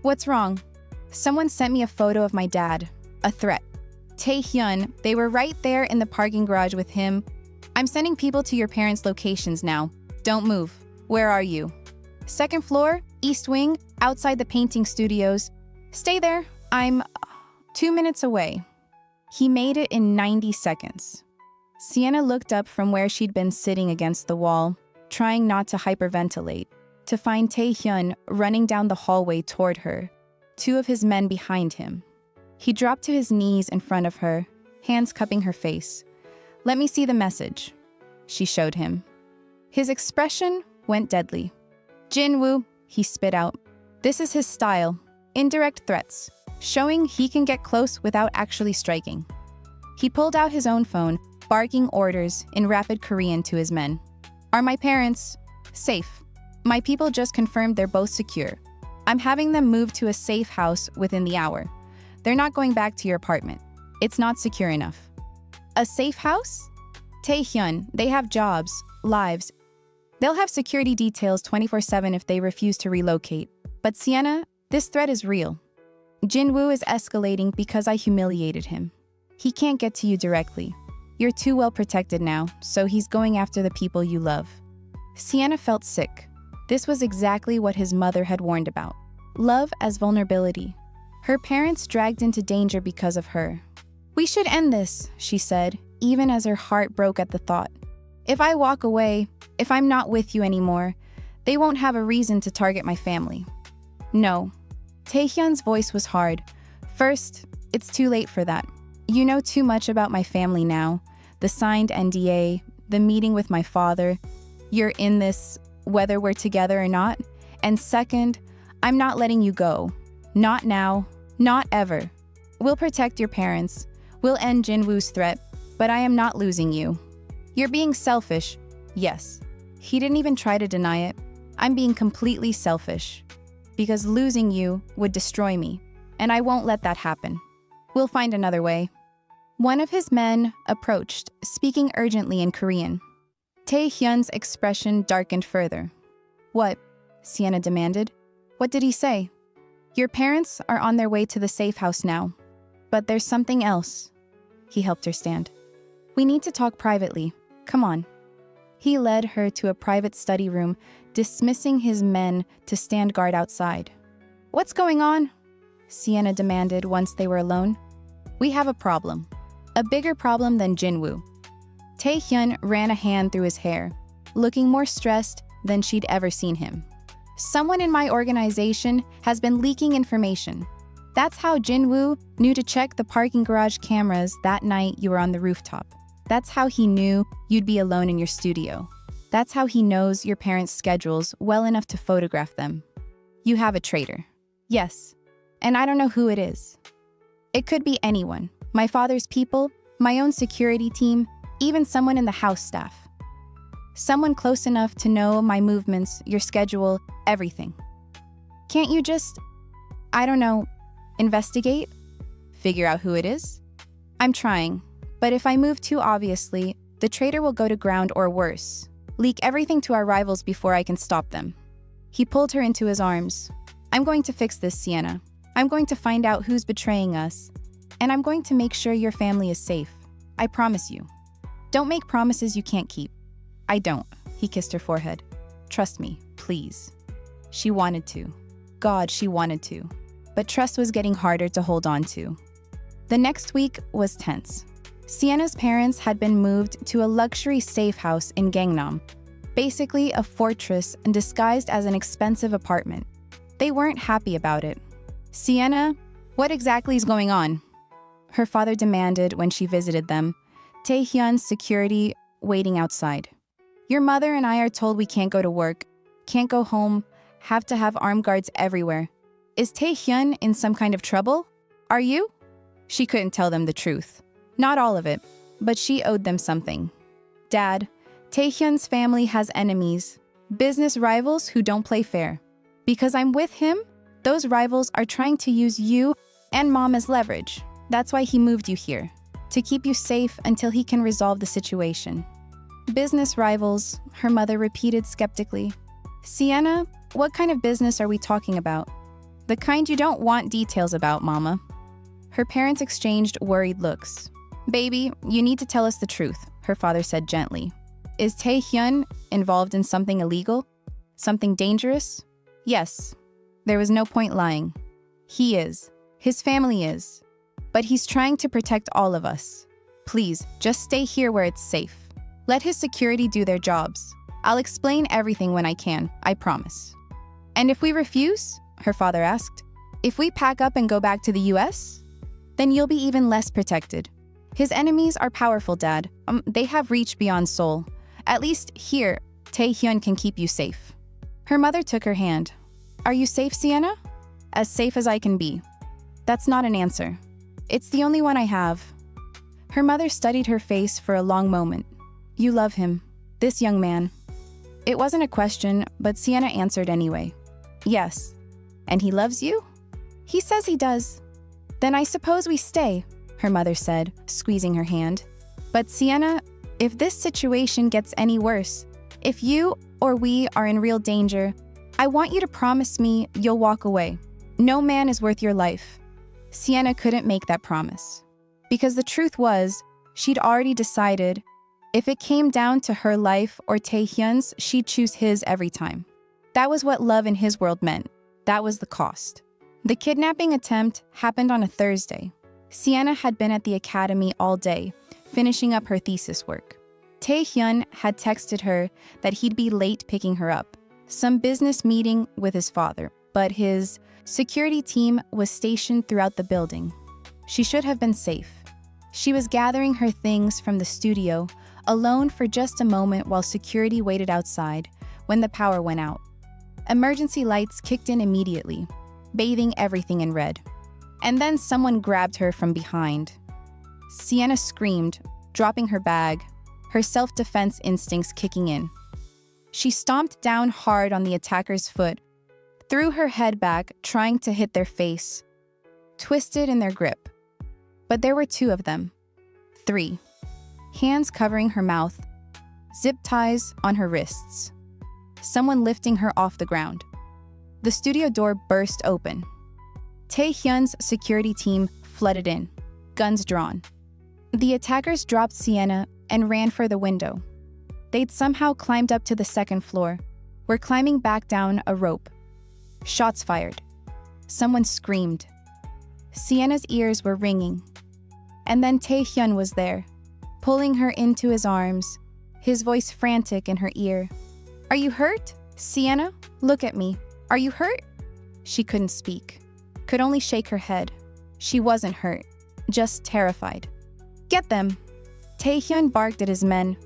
S1: "What's wrong?" "Someone sent me a photo of my dad. A threat." Tay Hyun, they were right there in the parking garage with him. "I'm sending people to your parents' locations now. Don't move. Where are you?" "Second floor, East Wing, outside the painting studios." "Stay there. 2 minutes away. He made it in 90 seconds. Sienna looked up from where she'd been sitting against the wall, trying not to hyperventilate, to find Tay Hyun running down the hallway toward her, 2 of his men behind him. He dropped to his knees in front of her, hands cupping her face. "Let me see the message." She showed him. His expression went deadly. "Jin-woo," he spit out. This is his style, indirect threats, showing he can get close without actually striking. He pulled out his own phone, barking orders in rapid Korean to his men. "Are my parents safe? My people just confirmed they're both secure. I'm having them move to a safe house within the hour. They're not going back to your apartment. It's not secure enough." A safe house? Tay Hyun, they have jobs, lives. They'll have security details 24/7 if they refuse to relocate. But Sienna, this threat is real. Jin-woo is escalating because I humiliated him. He can't get to you directly. You're too well protected now, so he's going after the people you love. Sienna felt sick. This was exactly what his mother had warned about. Love as vulnerability. Her parents dragged into danger because of her. "We should end this," she said, even as her heart broke at the thought. "If I walk away, if I'm not with you anymore, they won't have a reason to target my family." "No." Tay Hyun's voice was hard. "First, it's too late for that. You know too much about my family now. The signed NDA, the meeting with my father. You're in this, whether we're together or not. And second, I'm not letting you go. Not now, not ever. We'll protect your parents. We'll end Jin-woo's threat, but I am not losing you. You're being selfish. Yes." He didn't even try to deny it. "I'm being completely selfish. Because losing you would destroy me, and I won't let that happen. We'll find another way." One of his men approached, speaking urgently in Korean. Tay Hyun's expression darkened further. "What?" Sienna demanded. "What did he say?" "Your parents are on their way to the safe house now. But there's something else." He helped her stand. "We need to talk privately. Come on." He led her to a private study room, dismissing his men to stand guard outside. "What's going on?" Sienna demanded once they were alone. "We have a problem. A bigger problem than Jin-woo." Tay Hyun ran a hand through his hair, looking more stressed than she'd ever seen him. "Someone in my organization has been leaking information. That's how Jin-woo knew to check the parking garage cameras that night you were on the rooftop. That's how he knew you'd be alone in your studio. That's how he knows your parents' schedules well enough to photograph them. You have a traitor. Yes, and I don't know who it is. It could be anyone. My father's people, my own security team, even someone in the house staff. Someone close enough to know my movements, your schedule, everything. Can't you just, I don't know, investigate? Figure out who it is? I'm trying, but if I move too obviously, the traitor will go to ground or worse, leak everything to our rivals before I can stop them." He pulled her into his arms. "I'm going to fix this, Sienna. I'm going to find out who's betraying us, and I'm going to make sure your family is safe. I promise you. Don't make promises you can't keep." "I don't." He kissed her forehead. "Trust me, please." She wanted to. God, she wanted to. But trust was getting harder to hold on to. The next week was tense. Sienna's parents had been moved to a luxury safe house in Gangnam, basically a fortress disguised as an expensive apartment. They weren't happy about it. "Sienna, what exactly is going on?" her father demanded when she visited them, Tay Hyun's security waiting outside. "Your mother and I are told we can't go to work, can't go home, have to have armed guards everywhere. Is Tay Hyun in some kind of trouble? Are you?" She couldn't tell them the truth. Not all of it, but she owed them something. "Dad, Tay Hyun's family has enemies, business rivals who don't play fair. Because I'm with him, those rivals are trying to use you and Mom as leverage. That's why he moved you here, to keep you safe until he can resolve the situation." "Business rivals," her mother repeated skeptically. "Sienna, what kind of business are we talking about?" "The kind you don't want details about, Mama." Her parents exchanged worried looks. "Baby, you need to tell us the truth," her father said gently. "Is Tay Hyun involved in something illegal? Something dangerous?" "Yes." There was no point lying. "He is. His family is. but he's trying to protect all of us. Please, just stay here where it's safe. Let his security do their jobs. I'll explain everything when I can, I promise." "And if we refuse?" her father asked. "If we pack up and go back to the US? Then you'll be even less protected. His enemies are powerful, Dad. They have reach beyond Seoul. At least here, Tay Hyun can keep you safe." Her mother took her hand. "Are you safe, Sienna?" "As safe as I can be." "That's not an answer. It's the only one I have." Her mother studied her face for a long moment. "You love him, this young man." It wasn't a question, but Sienna answered anyway. "Yes." "And he loves you?" "He says he does." "Then I suppose we stay," her mother said, squeezing her hand. "But Sienna, if this situation gets any worse, if you or we are in real danger, I want you to promise me you'll walk away. No man is worth your life." Sienna couldn't make that promise. Because the truth was, she'd already decided if it came down to her life or Tay Hyun's, she'd choose his every time. That was what love in his world meant. That was the cost. The kidnapping attempt happened on a Thursday. Sienna had been at the academy all day, finishing up her thesis work. Tay Hyun had texted her that he'd be late picking her up, some business meeting with his father, but his security team was stationed throughout the building. She should have been safe. She was gathering her things from the studio, alone for just a moment while security waited outside, when the power went out. Emergency lights kicked in immediately, bathing everything in red. And then someone grabbed her from behind. Sienna screamed, dropping her bag, her self-defense instincts kicking in. She stomped down hard on the attacker's foot, threw her head back, trying to hit their face, twisted in their grip. But there were two of them. Three. Hands covering her mouth, zip ties on her wrists. Someone lifting her off the ground. The studio door burst open. Tay Hyun's security team flooded in, guns drawn. The attackers dropped Sienna and ran for the window. They'd somehow climbed up to the second floor, were climbing back down a rope. Shots fired. Someone screamed. Sienna's ears were ringing. And then Tay Hyun was there, pulling her into his arms, his voice frantic in her ear. "Are you hurt? Sienna, look at me. Are you hurt?" She couldn't speak, could only shake her head. She wasn't hurt, just terrified. "Get them!" Tay Hyun barked at his men.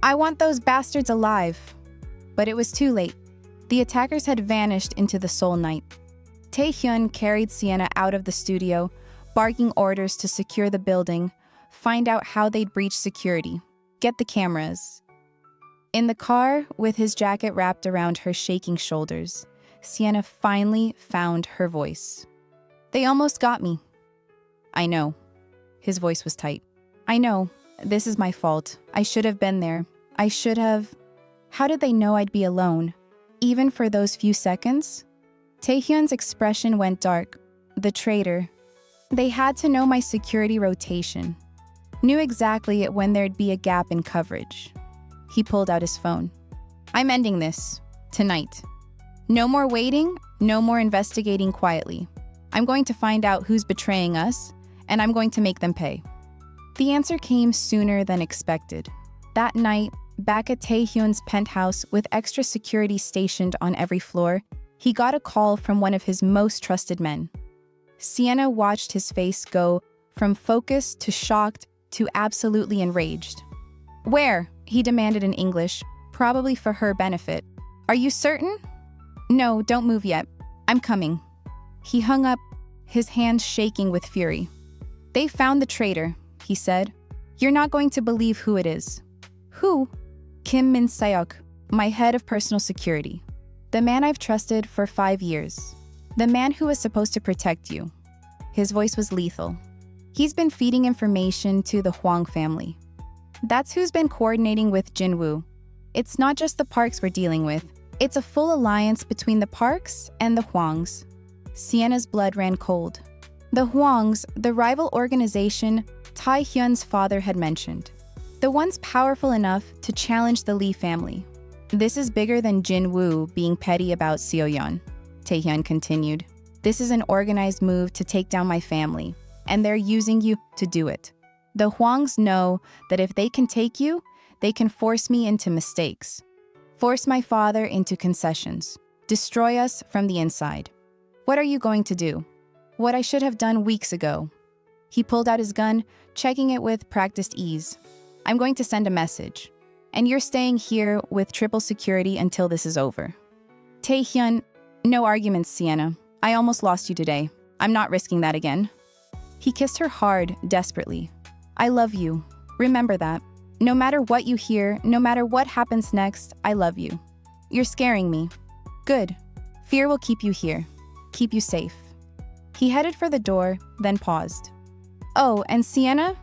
S1: "I want those bastards alive." But it was too late. The attackers had vanished into the Seoul night. Tay Hyun carried Sienna out of the studio, barking orders to secure the building, find out how they'd breach security, get the cameras. In the car, with his jacket wrapped around her shaking shoulders, Sienna finally found her voice. "They almost got me." "I know." His voice was tight. "I know. This is my fault. I should have been there. I should have..." How did they know I'd be alone? Even for those few seconds? Tay Hyun's expression went dark. The traitor. They had to know my security rotation. Knew exactly when there'd be a gap in coverage. He pulled out his phone. "I'm ending this. Tonight. No more waiting, no more investigating quietly. I'm going to find out who's betraying us, and I'm going to make them pay." The answer came sooner than expected. That night, back at Tay Hyun's penthouse with extra security stationed on every floor, he got a call from one of his most trusted men. Sienna watched his face go from focused to shocked to absolutely enraged. "Where?" he demanded in English, probably for her benefit. "Are you certain?" "No, don't move yet. I'm coming." He hung up, his hands shaking with fury. "They found the traitor," he said. "You're not going to believe who it is." "Who?" "Kim Min-seok, my head of personal security. The man I've trusted for 5 years. The man who was supposed to protect you." His voice was lethal. "He's been feeding information to the Hwang family. That's who's been coordinating with Jinwoo. It's not just the Parks we're dealing with. It's a full alliance between the Parks and the Hwangs." Sienna's blood ran cold. The Hwangs, the rival organization Tay Hyun's father had mentioned. The ones powerful enough to challenge the Lee family. "This is bigger than Jinwoo being petty about Seoyeon," Tay Hyun continued. "This is an organized move to take down my family, and they're using you to do it. The Hwangs know that if they can take you, they can force me into mistakes, force my father into concessions, destroy us from the inside. What are you going to do? What I should have done weeks ago. He pulled out his gun, checking it with practiced ease. I'm going to send a message, and you're staying here with triple security until this is over. Tay Hyun, no arguments, Sienna. I almost lost you today. I'm not risking that again. He kissed her hard, desperately. I love you. Remember that. No matter what you hear, no matter what happens next, I love you. You're scaring me. Good. Fear will keep you here. Keep you safe. He headed for the door, then paused. Oh, and Sienna?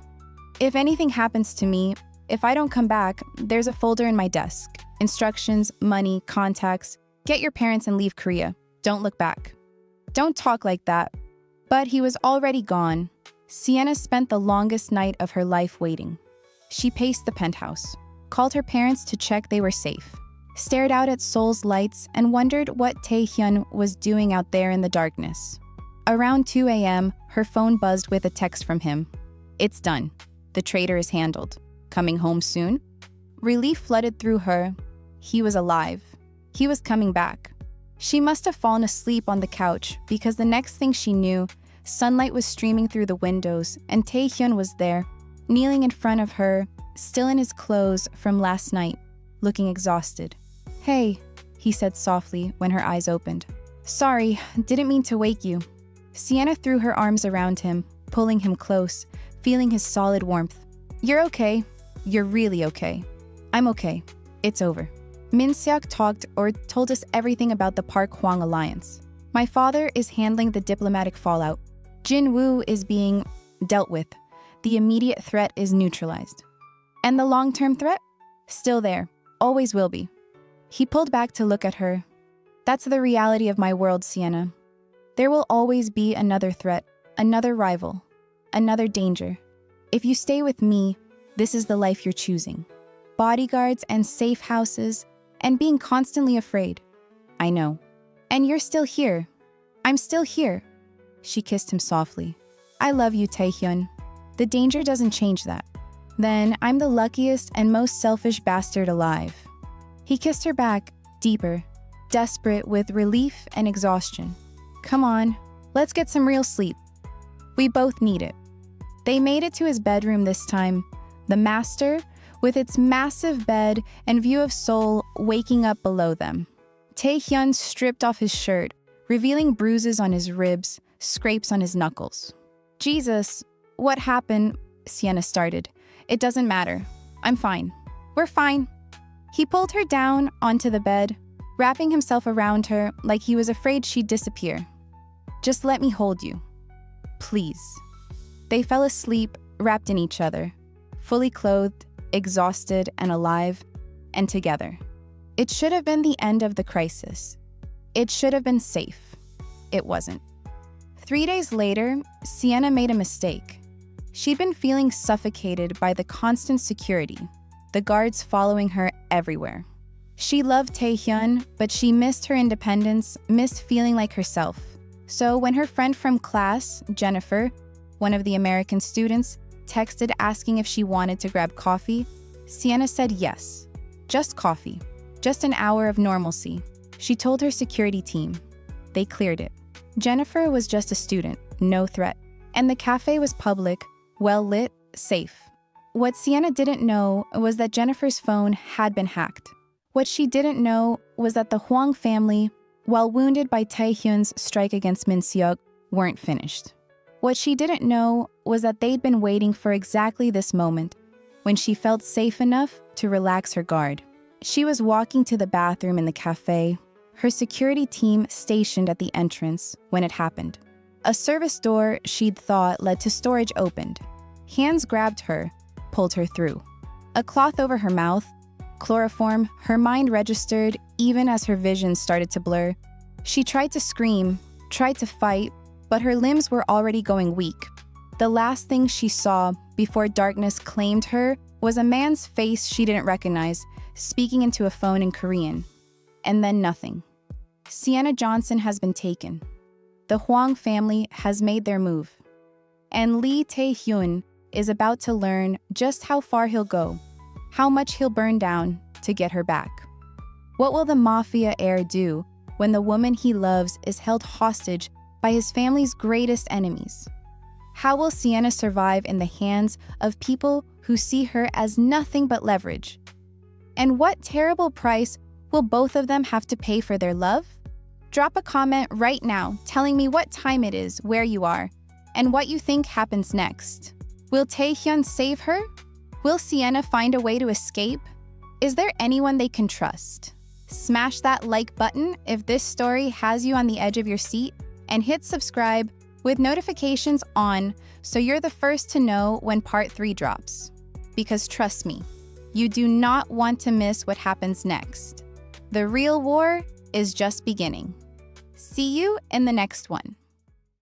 S1: If anything happens to me, if I don't come back, there's a folder in my desk. Instructions, money, contacts. Get your parents and leave Korea. Don't look back. Don't talk like that. But he was already gone. Sienna spent the longest night of her life waiting. She paced the penthouse, called her parents to check they were safe, stared out at Seoul's lights and wondered what Tay Hyun was doing out there in the darkness. Around 2 a.m., her phone buzzed with a text from him. It's done. The traitor is handled. Coming home soon? Relief flooded through her. He was alive. He was coming back. She must have fallen asleep on the couch because the next thing she knew, sunlight was streaming through the windows and Tay Hyun was there, kneeling in front of her, still in his clothes from last night, looking exhausted. Hey, he said softly when her eyes opened. Sorry, didn't mean to wake you. Sienna threw her arms around him, pulling him close, feeling his solid warmth. You're okay. You're really okay. I'm okay. It's over. Min Seok talked or told us everything about the Park-Hwang alliance. My father is handling the diplomatic fallout. Jin Woo is being dealt with. The immediate threat is neutralized. And the long-term threat? Still there. Always will be. He pulled back to look at her. That's the reality of my world, Sienna. There will always be another threat, another rival, another danger. If you stay with me, this is the life you're choosing. Bodyguards and safe houses, and being constantly afraid. I know. And you're still here. I'm still here. She kissed him softly. I love you, Tay Hyun. The danger doesn't change that. Then I'm the luckiest and most selfish bastard alive. He kissed her back, deeper, desperate with relief and exhaustion. Come on, let's get some real sleep. We both need it. They made it to his bedroom this time, the master, with its massive bed and view of Seoul waking up below them. Tay Hyun stripped off his shirt, revealing bruises on his ribs, scrapes on his knuckles. Jesus, what happened? Sienna started. It doesn't matter. I'm fine. We're fine. He pulled her down onto the bed, wrapping himself around her like he was afraid she'd disappear. Just let me hold you. Please. They fell asleep, wrapped in each other, fully clothed, exhausted and alive, and together. It should have been the end of the crisis. It should have been safe. It wasn't. 3 days later, Sienna made a mistake. She'd been feeling suffocated by the constant security, the guards following her everywhere. She loved Tay Hyun, but she missed her independence, missed feeling like herself. So when her friend from class, Jennifer, one of the American students, texted asking if she wanted to grab coffee, Sienna said yes. Just coffee. Just an hour of normalcy. She told her security team. They cleared it. Jennifer was just a student, no threat. And the cafe was public, well-lit, safe. What Sienna didn't know was that Jennifer's phone had been hacked. What she didn't know was that the Hwang family, while wounded by Tay Hyun's strike against Min Seok, weren't finished. What she didn't know was that they'd been waiting for exactly this moment, when she felt safe enough to relax her guard. She was walking to the bathroom in the cafe, her security team stationed at the entrance when it happened. A service door she'd thought led to storage opened. Hands grabbed her, pulled her through. A cloth over her mouth, chloroform, her mind registered even as her vision started to blur. She tried to scream, tried to fight, but her limbs were already going weak. The last thing she saw before darkness claimed her was a man's face she didn't recognize, speaking into a phone in Korean. And then nothing. Sienna Johnson has been taken. The Hwang family has made their move. And Lee Tae-Hyun is about to learn just how far he'll go, how much he'll burn down to get her back. What will the Mafia Heir do when the woman he loves is held hostage by his family's greatest enemies? How will Sienna survive in the hands of people who see her as nothing but leverage? And what terrible price will both of them have to pay for their love? Drop a comment right now telling me what time it is, where you are, and what you think happens next. Will Tay Hyun save her? Will Sienna find a way to escape? Is there anyone they can trust? Smash that like button if this story has you on the edge of your seat, and hit subscribe with notifications on so you're the first to know when part 3 drops. Because trust me, you do not want to miss what happens next. The real war is just beginning. See you in the next one.